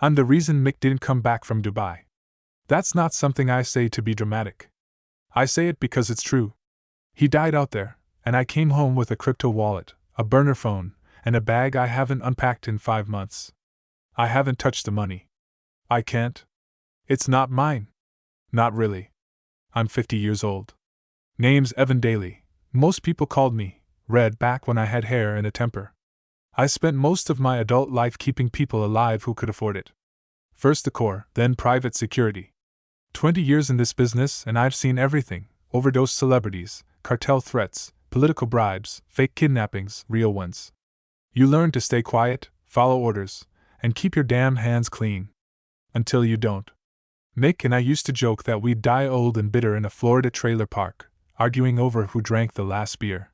I'm the reason Mick didn't come back from Dubai. That's not something I say to be dramatic. I say it because it's true. He died out there, and I came home with a crypto wallet, a burner phone, and a bag I haven't unpacked in 5 months. I haven't touched the money. I can't. It's not mine. Not really. I'm 50 years old. Name's Evan Daly. Most people called me Red back when I had hair and a temper. I spent most of my adult life keeping people alive who could afford it. First the Corps, then private security. 20 years in this business and I've seen everything: overdose celebrities, cartel threats, political bribes, fake kidnappings, real ones. You learn to stay quiet, follow orders, and keep your damn hands clean. Until you don't. Mick and I used to joke that we'd die old and bitter in a Florida trailer park, arguing over who drank the last beer.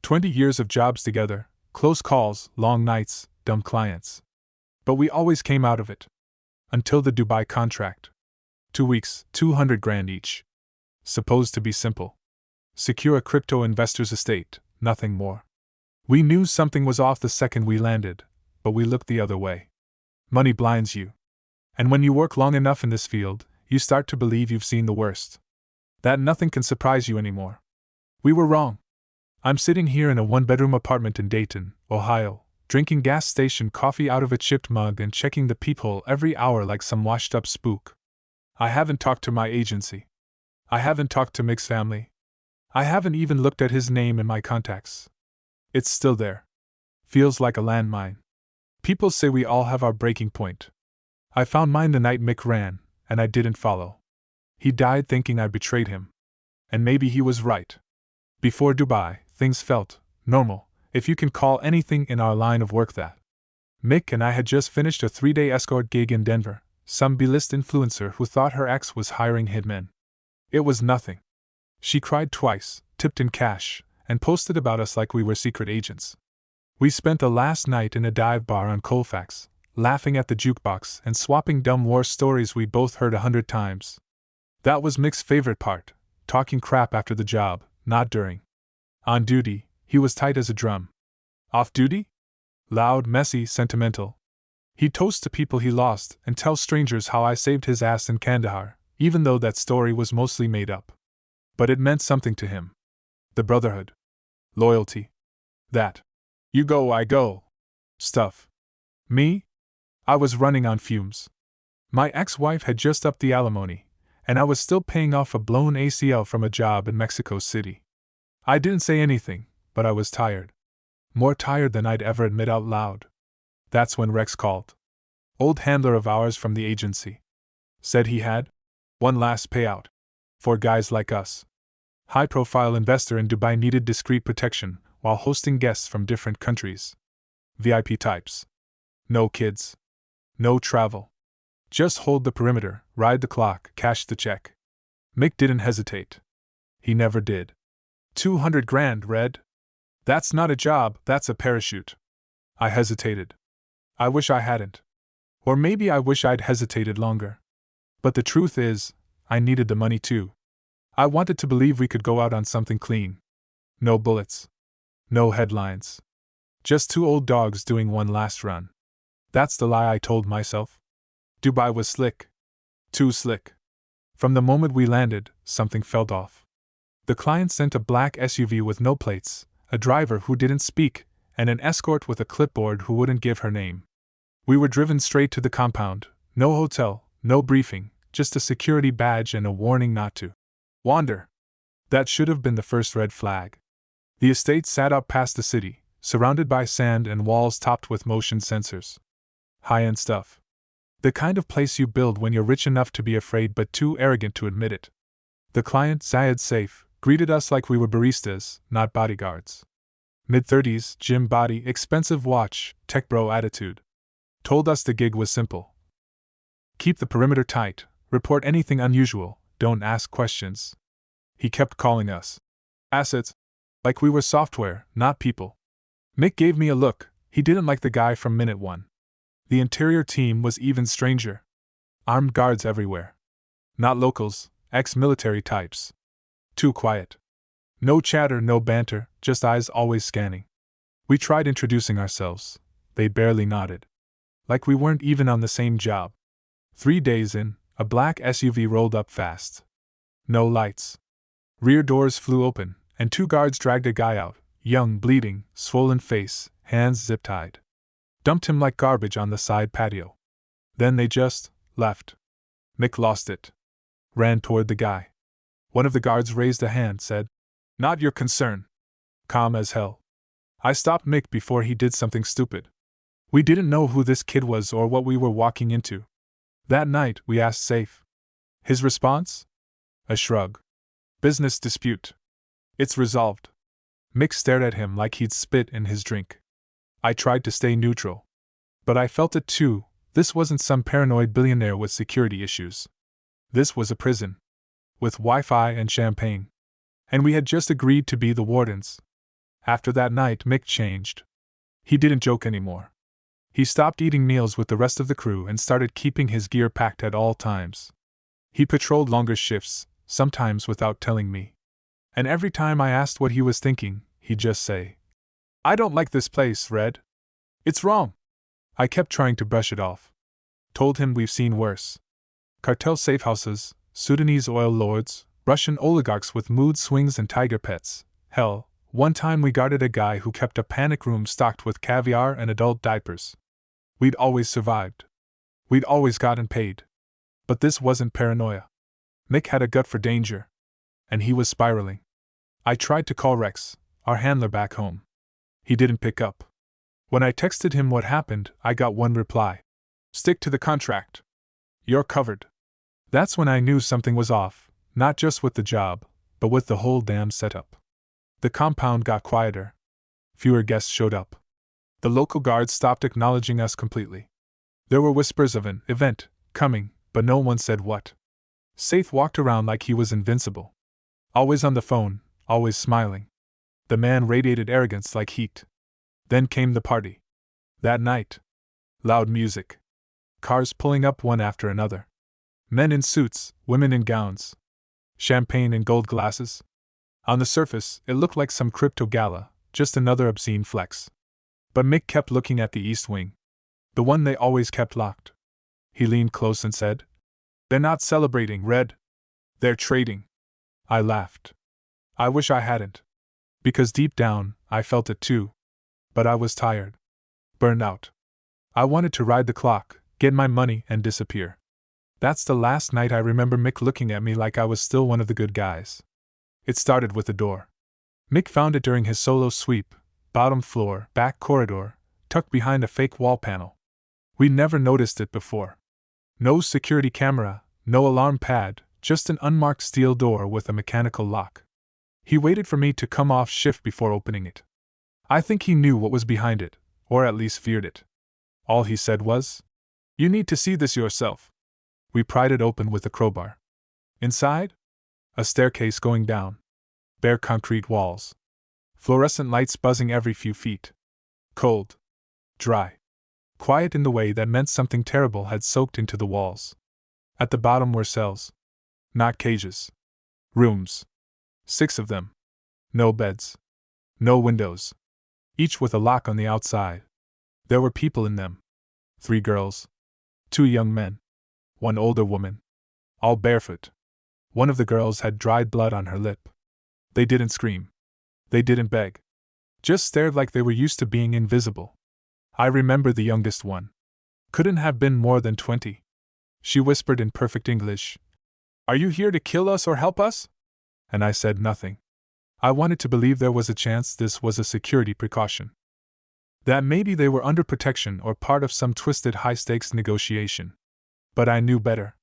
20 years of jobs together, close calls, long nights, dumb clients. But we always came out of it. Until the Dubai contract. 2 weeks, 200 grand each. Supposed to be simple. Secure a crypto investor's estate, nothing more. We knew something was off the second we landed, but we looked the other way. Money blinds you. And when you work long enough in this field, you start to believe you've seen the worst. That nothing can surprise you anymore. We were wrong. I'm sitting here in a 1-bedroom apartment in Dayton, Ohio, drinking gas station coffee out of a chipped mug and checking the peephole every hour like some washed-up spook. I haven't talked to my agency. I haven't talked to Mick's family. I haven't even looked at his name in my contacts. It's still there. Feels like a landmine. People say we all have our breaking point. I found mine the night Mick ran, and I didn't follow. He died thinking I betrayed him. And maybe he was right. Before Dubai, things felt normal, if you can call anything in our line of work that. Mick and I had just finished a 3-day escort gig in Denver, some B-list influencer who thought her ex was hiring hitmen. It was nothing. She cried twice, tipped in cash, and posted about us like we were secret agents. We spent the last night in a dive bar on Colfax, laughing at the jukebox and swapping dumb war stories we both heard 100 times. That was Mick's favorite part, talking crap after the job, not during. On duty, he was tight as a drum. Off duty? Loud, messy, sentimental. He'd toast to people he lost and tell strangers how I saved his ass in Kandahar, even though that story was mostly made up. But it meant something to him. The brotherhood. Loyalty. That you go, I go stuff. Me? I was running on fumes. My ex-wife had just upped the alimony, and I was still paying off a blown ACL from a job in Mexico City. I didn't say anything, but I was tired. More tired than I'd ever admit out loud. That's when Rex called. Old handler of ours from the agency. Said he had one last payout. For guys like us. High-profile investor in Dubai needed discreet protection while hosting guests from different countries. VIP types. No kids. No travel. Just hold the perimeter, ride the clock, cash the check. Mick didn't hesitate. He never did. 200 grand, Red? That's not a job, that's a parachute. I hesitated. I wish I hadn't. Or maybe I wish I'd hesitated longer. But the truth is, I needed the money too. I wanted to believe we could go out on something clean. No bullets. No headlines. Just 2 old dogs doing one last run. That's the lie I told myself. Dubai was slick. Too slick. From the moment we landed, something felt off. The client sent a black SUV with no plates, a driver who didn't speak, and an escort with a clipboard who wouldn't give her name. We were driven straight to the compound, no hotel, no briefing, just a security badge and a warning not to wander. That should have been the first red flag. The estate sat up past the city, surrounded by sand and walls topped with motion sensors. High-end stuff. The kind of place you build when you're rich enough to be afraid but too arrogant to admit it. The client, Zayed Saif, greeted us like we were baristas, not bodyguards. Mid-30s, gym body, expensive watch, tech bro attitude. Told us the gig was simple. Keep the perimeter tight, report anything unusual, don't ask questions. He kept calling us assets, like we were software, not people. Mick gave me a look, he didn't like the guy from minute one. The interior team was even stranger. Armed guards everywhere. Not locals, ex-military types. Too quiet. No chatter, no banter, just eyes always scanning. We tried introducing ourselves. They barely nodded. like we weren't even on the same job. 3 days in, a black SUV rolled up fast. No lights. Rear doors flew open, and 2 guards dragged a guy out, young, bleeding, swollen face, hands zip-tied. Dumped him like garbage on the side patio. Then they just left. Mick lost it. Ran toward the guy. One of the guards raised a hand, said, "Not your concern." Calm as hell. I stopped Mick before he did something stupid. We didn't know who this kid was or what we were walking into. That night, we asked Safe. His response? A shrug. Business dispute. It's resolved. Mick stared at him like he'd spit in his drink. I tried to stay neutral. But I felt it too. This wasn't some paranoid billionaire with security issues. This was a prison. With Wi-Fi and champagne. And we had just agreed to be the wardens. After that night, Mick changed. He didn't joke anymore. He stopped eating meals with the rest of the crew and started keeping his gear packed at all times. He patrolled longer shifts, sometimes without telling me. And every time I asked what he was thinking, he'd just say, "I don't like this place, Red. It's wrong." I kept trying to brush it off. Told him we've seen worse. Cartel safehouses, Sudanese oil lords, Russian oligarchs with mood swings and tiger pets. Hell, one time we guarded a guy who kept a panic room stocked with caviar and adult diapers. We'd always survived. We'd always gotten paid. But this wasn't paranoia. Mick had a gut for danger. And he was spiraling. I tried to call Rex, our handler back home. He didn't pick up. When I texted him what happened, I got one reply. "Stick to the contract. You're covered." That's when I knew something was off, not just with the job, but with the whole damn setup. The compound got quieter. Fewer guests showed up. The local guards stopped acknowledging us completely. There were whispers of an event coming, but no one said what. Safe walked around like he was invincible. Always on the phone, always smiling. The man radiated arrogance like heat. Then came the party. That night. Loud music. Cars pulling up one after another. Men in suits, women in gowns. Champagne in gold glasses. On the surface, it looked like some crypto gala, just another obscene flex. But Mick kept looking at the east wing. The one they always kept locked. He leaned close and said, "They're not celebrating, Red. They're trading." I laughed. I wish I hadn't. Because deep down, I felt it too. But I was tired. Burned out. I wanted to ride the clock, get my money, and disappear. That's the last night I remember Mick looking at me like I was still one of the good guys. It started with the door. Mick found it during his solo sweep, bottom floor, back corridor, tucked behind a fake wall panel. We never noticed it before. No security camera, no alarm pad, just an unmarked steel door with a mechanical lock. He waited for me to come off shift before opening it. I think he knew what was behind it, or at least feared it. All he said was, "You need to see this yourself." We pried it open with a crowbar. Inside? A staircase going down. Bare concrete walls. Fluorescent lights buzzing every few feet. Cold. Dry. Quiet in the way that meant something terrible had soaked into the walls. At the bottom were cells. Not cages. Rooms. 6 of them. No beds. No windows. Each with a lock on the outside. There were people in them. 3 girls. 2 young men. 1 older woman. All barefoot. One of the girls had dried blood on her lip. They didn't scream. They didn't beg. Just stared like they were used to being invisible. I remember the youngest one. Couldn't have been more than 20. She whispered in perfect English, "Are you here to kill us or help us?" And I said nothing. I wanted to believe there was a chance this was a security precaution. That maybe they were under protection or part of some twisted high-stakes negotiation. But I knew better.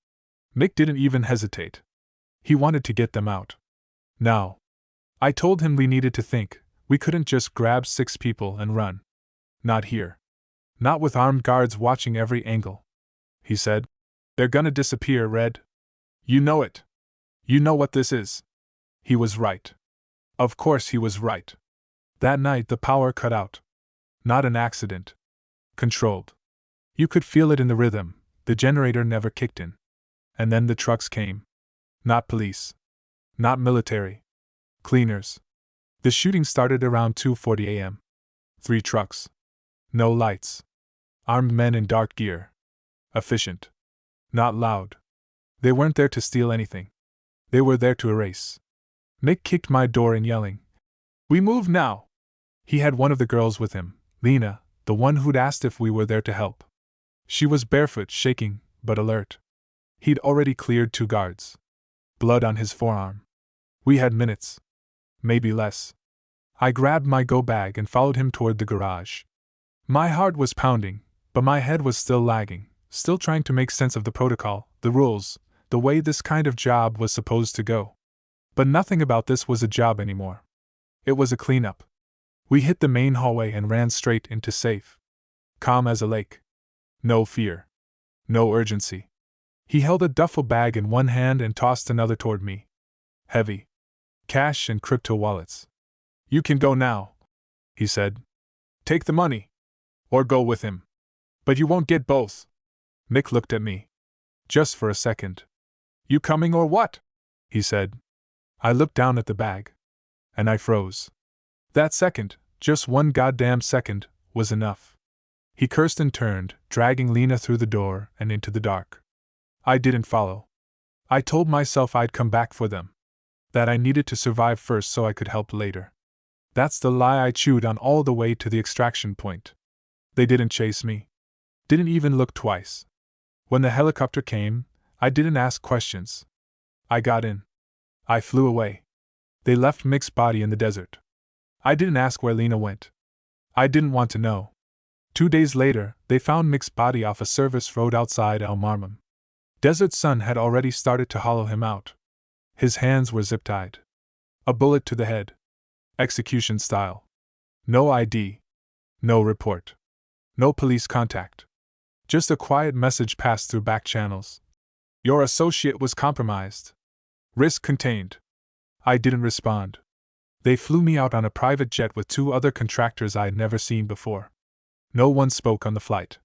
Mick didn't even hesitate. He wanted to get them out. Now. I told him we needed to think, we couldn't just grab 6 people and run. Not here. Not with armed guards watching every angle. He said, "They're gonna disappear, Red. You know it. You know what this is." He was right. Of course he was right. That night the power cut out. Not an accident. Controlled. You could feel it in the rhythm, the generator never kicked in. And then the trucks came. Not police. Not military. Cleaners. The shooting started around 2:40 a.m. 3 trucks. No lights. Armed men in dark gear. Efficient. Not loud. They weren't there to steal anything. They were there to erase. Mick kicked my door in, yelling, "We move now!" He had one of the girls with him, Lena, the one who'd asked if we were there to help. She was barefoot, shaking, but alert. He'd already cleared 2 guards. Blood on his forearm. We had minutes. Maybe less. I grabbed my go bag and followed him toward the garage. My heart was pounding, but my head was still lagging, still trying to make sense of the protocol, the rules, the way this kind of job was supposed to go. But nothing about this was a job anymore. It was a cleanup. We hit the main hallway and ran straight into safe. Calm as a lake. No fear. No urgency. He held a duffel bag in one hand and tossed another toward me. Heavy. Cash and crypto wallets. "You can go now," he said. "Take the money. Or go with him. But you won't get both." Mick looked at me. Just for a second. "You coming or what?" he said. I looked down at the bag. And I froze. That second, just one goddamn second, was enough. He cursed and turned, dragging Lena through the door and into the dark. I didn't follow. I told myself I'd come back for them. That I needed to survive first so I could help later. That's the lie I chewed on all the way to the extraction point. They didn't chase me. Didn't even look twice. When the helicopter came, I didn't ask questions. I got in. I flew away. They left Mick's body in the desert. I didn't ask where Lena went. I didn't want to know. 2 days later, they found Mick's body off a service road outside El Marmon. Desert sun had already started to hollow him out. His hands were zip-tied. A bullet to the head. Execution style. No ID. No report. No police contact. Just a quiet message passed through back channels. "Your associate was compromised. Risk contained." I didn't respond. They flew me out on a private jet with 2 other contractors I'd never seen before. No one spoke on the flight.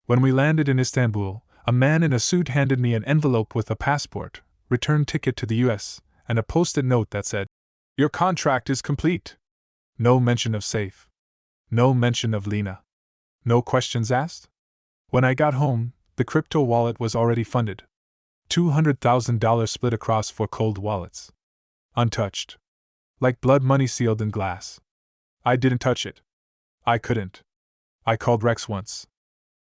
When we landed in Istanbul, a man in a suit handed me an envelope with a passport, return ticket to the US, and a post-it note that said, "Your contract is complete." No mention of safe. No mention of Lena. No questions asked? When I got home, the crypto wallet was already funded. $200,000 split across 4 cold wallets. Untouched. Like blood money sealed in glass. I didn't touch it. I couldn't. I called Rex once.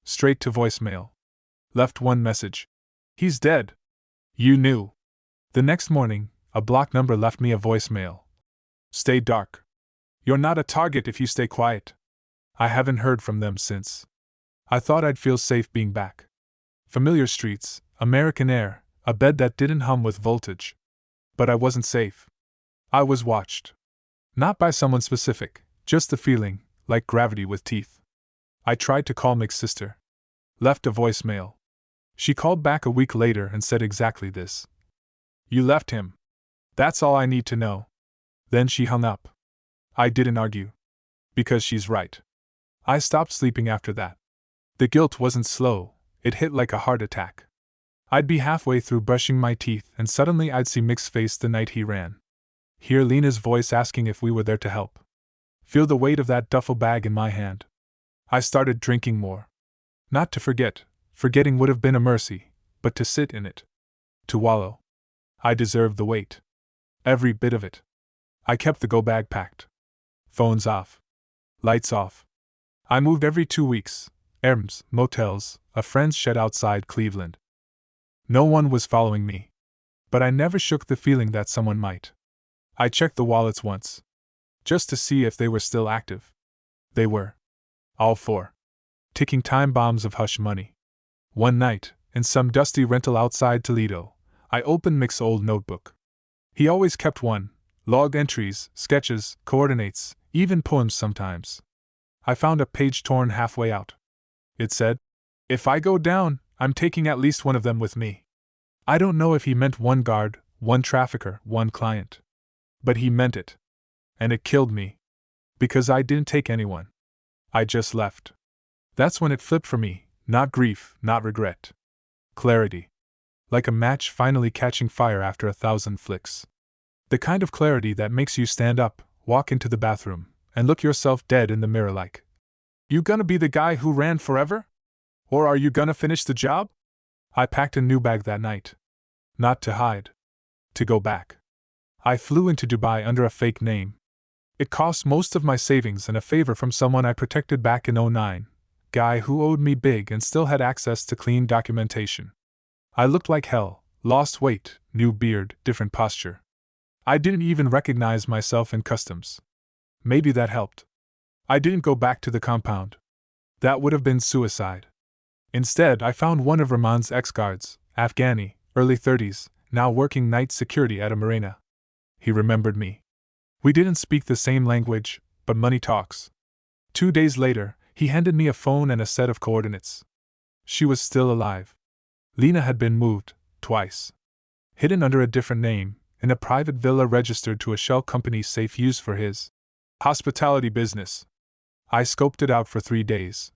Straight to voicemail. Left one message. "He's dead." "You knew." The next morning, a block number left me a voicemail. "Stay dark. You're not a target if you stay quiet." I haven't heard from them since. I thought I'd feel safe being back. Familiar streets, American air, a bed that didn't hum with voltage. But I wasn't safe. I was watched. Not by someone specific, just the feeling, like gravity with teeth. I tried to call Mick's sister. Left a voicemail. She called back a week later and said exactly this. "You left him. That's all I need to know." Then she hung up. I didn't argue. Because she's right. I stopped sleeping after that. The guilt wasn't slow, it hit like a heart attack. I'd be halfway through brushing my teeth and suddenly I'd see Mick's face the night he ran. Hear Lena's voice asking if we were there to help. Feel the weight of that duffel bag in my hand. I started drinking more. Not to forget, forgetting would have been a mercy, but to sit in it. To wallow. I deserved the weight. Every bit of it. I kept the go bag packed. Phones off. Lights off. I moved every 2 weeks. Erms, motels, a friend's shed outside Cleveland. No one was following me. But I never shook the feeling that someone might. I checked the wallets once. Just to see if they were still active. They were. All 4. Ticking time bombs of hush money. One night, in some dusty rental outside Toledo, I opened Mick's old notebook. He always kept one. Log entries, sketches, coordinates, even poems sometimes. I found a page torn halfway out. It said, "If I go down, I'm taking at least one of them with me." I don't know if he meant 1 guard, 1 trafficker, 1 client. But he meant it. And it killed me. Because I didn't take anyone. I just left. That's when it flipped for me, not grief, not regret. Clarity. Like a match finally catching fire after 1,000 flicks. The kind of clarity that makes you stand up, walk into the bathroom, and look yourself dead in the mirror like, "You gonna be the guy who ran forever?" Or are you gonna finish the job? I packed a new bag that night. Not to hide. To go back. I flew into Dubai under a fake name. It cost most of my savings and a favor from someone I protected back in '09, guy who owed me big and still had access to clean documentation. I looked like hell, lost weight, new beard, different posture. I didn't even recognize myself in customs. Maybe that helped. I didn't go back to the compound. That would have been suicide. Instead, I found one of Rahman's ex-guards, Afghani, early 30s, now working night security at a marina. He remembered me. We didn't speak the same language, but money talks. 2 days later, he handed me a phone and a set of coordinates. She was still alive. Lena had been moved, twice. Hidden under a different name, in a private villa registered to a shell company's safe use for his hospitality business. I scoped it out for 3 days.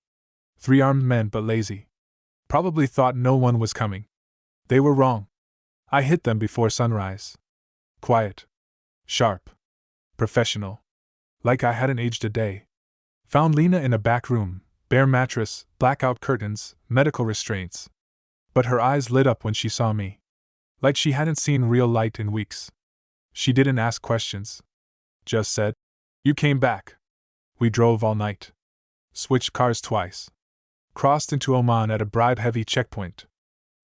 3 armed men but lazy. Probably thought no one was coming. They were wrong. I hit them before sunrise. Quiet. Sharp. Professional. Like I hadn't aged a day. Found Lena in a back room, bare mattress, blackout curtains, medical restraints. But her eyes lit up when she saw me. Like she hadn't seen real light in weeks. She didn't ask questions. Just said, "You came back." We drove all night. Switched cars twice. Crossed into Oman at a bribe-heavy checkpoint.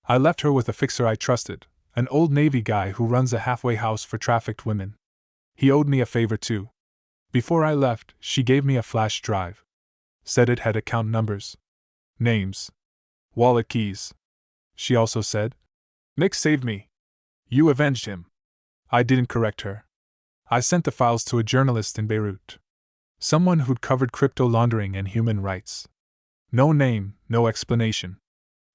I left her with a fixer I trusted, an old Navy guy who runs a halfway house for trafficked women. He owed me a favor too. Before I left, she gave me a flash drive. Said it had account numbers. Names. Wallet keys. She also said, "Nick saved me. You avenged him." I didn't correct her. I sent the files to a journalist in Beirut. Someone who'd covered crypto laundering and human rights. No name, no explanation.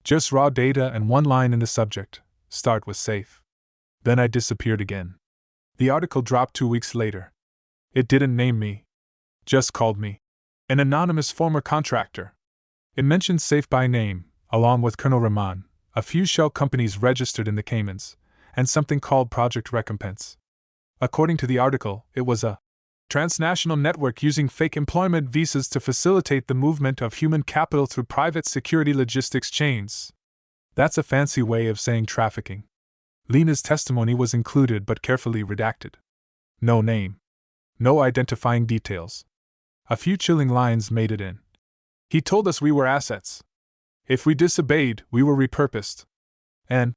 Just raw data and one line in the subject: start with safe. Then I disappeared again. The article dropped 2 weeks later. It didn't name me. Just called me an anonymous former contractor. It mentioned Safe by name, along with Colonel Rahman, a few shell companies registered in the Caymans, and something called Project Recompense. According to the article, it was a transnational network using fake employment visas to facilitate the movement of human capital through private security logistics chains. That's a fancy way of saying trafficking. Lena's testimony was included but carefully redacted. No name. No identifying details. A few chilling lines made it in. He told us we were assets. If we disobeyed, we were repurposed. And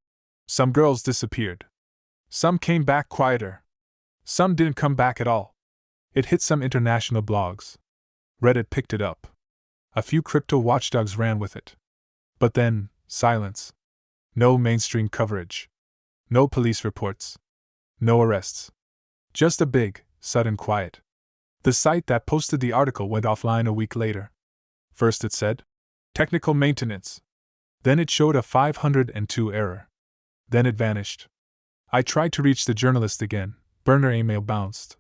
some girls disappeared. Some came back quieter. Some didn't come back at all. It hit some international blogs. Reddit picked it up. A few crypto watchdogs ran with it. But then, silence. No mainstream coverage. No police reports. No arrests. Just a big, sudden quiet. The site that posted the article went offline a week later. First it said, "Technical maintenance." Then it showed a 502 error. Then it vanished. I tried to reach the journalist again. Burner email bounced.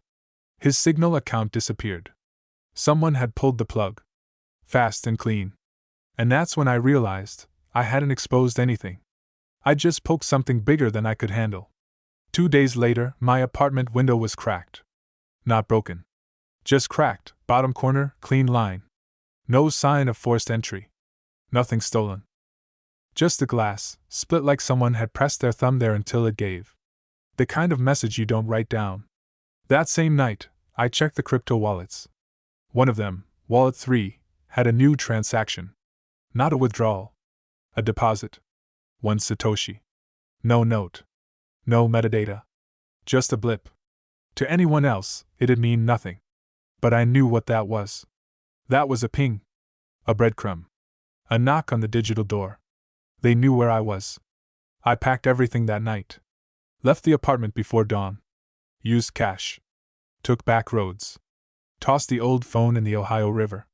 His Signal account disappeared. Someone had pulled the plug. Fast and clean. And that's when I realized I hadn't exposed anything. I just poked something bigger than I could handle. 2 days later, my apartment window was cracked. Not broken. Just cracked, bottom corner, clean line. No sign of forced entry. Nothing stolen. Just the glass, split like someone had pressed their thumb there until it gave. The kind of message you don't write down. That same night, I checked the crypto wallets. One of them, Wallet 3, had a new transaction. Not a withdrawal. A deposit. 1 Satoshi. No note. No metadata. Just a blip. To anyone else, it'd mean nothing. But I knew what that was. That was a ping. A breadcrumb. A knock on the digital door. They knew where I was. I packed everything that night. Left the apartment before dawn. Used cash. Took back roads. Tossed the old phone in the Ohio River.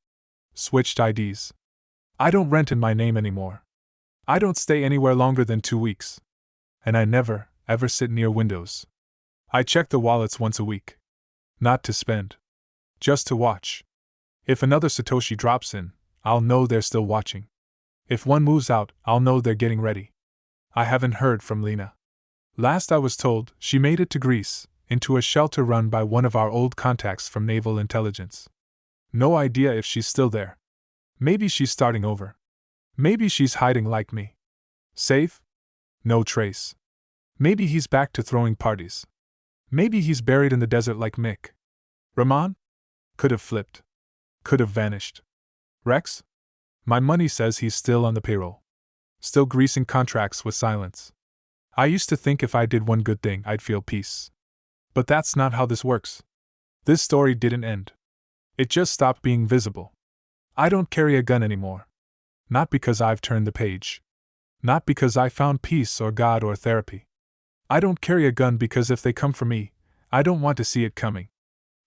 Switched IDs. I don't rent in my name anymore. I don't stay anywhere longer than 2 weeks. And I never, ever sit near windows. I check the wallets once a week. Not to spend. Just to watch. If another Satoshi drops in, I'll know they're still watching. If one moves out, I'll know they're getting ready. I haven't heard from Lena. Last I was told, she made it to Greece, into a shelter run by one of our old contacts from Naval Intelligence. No idea if she's still there. Maybe she's starting over. Maybe she's hiding like me. Safe? No trace. Maybe he's back to throwing parties. Maybe he's buried in the desert like Mick. Rahman? Could have flipped. Could have vanished. Rex? My money says he's still on the payroll. Still greasing contracts with silence. I used to think if I did one good thing, I'd feel peace. But that's not how this works. This story didn't end. It just stopped being visible. I don't carry a gun anymore. Not because I've turned the page. Not because I found peace or God or therapy. I don't carry a gun because if they come for me, I don't want to see it coming.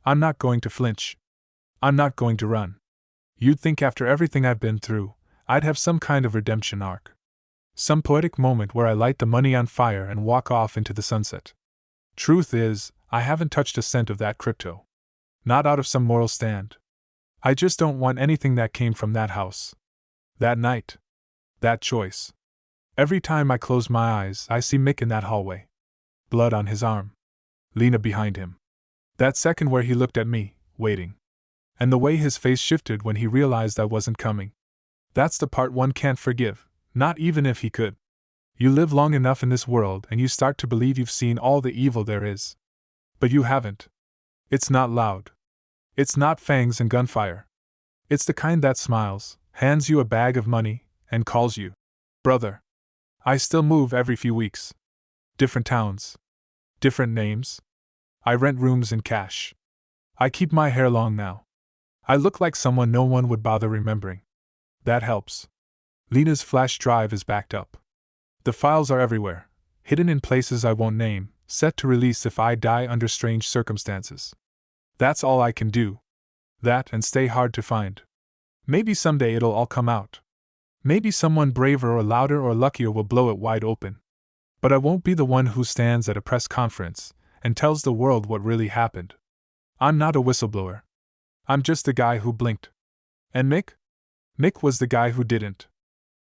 I'm not going to flinch. I'm not going to run. You'd think after everything I've been through, I'd have some kind of redemption arc. Some poetic moment where I light the money on fire and walk off into the sunset. Truth is, I haven't touched a cent of that crypto. Not out of some moral stand. I just don't want anything that came from that house. That night. That choice. Every time I close my eyes, I see Mick in that hallway. Blood on his arm. Lena behind him. That second where he looked at me, waiting. And the way his face shifted when he realized I wasn't coming. That's the part one can't forgive, not even if he could. You live long enough in this world and you start to believe you've seen all the evil there is. But you haven't. It's not loud. It's not fangs and gunfire. It's the kind that smiles, hands you a bag of money, and calls you brother. I still move every few weeks. Different towns. Different names. I rent rooms in cash. I keep my hair long now. I look like someone no one would bother remembering. That helps. Lena's flash drive is backed up. The files are everywhere, hidden in places I won't name, set to release if I die under strange circumstances. That's all I can do. That and stay hard to find. Maybe someday it'll all come out. Maybe someone braver or louder or luckier will blow it wide open. But I won't be the one who stands at a press conference and tells the world what really happened. I'm not a whistleblower. I'm just the guy who blinked. And Mick? Mick was the guy who didn't.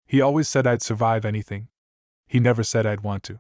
He always said I'd survive anything. He never said I'd want to.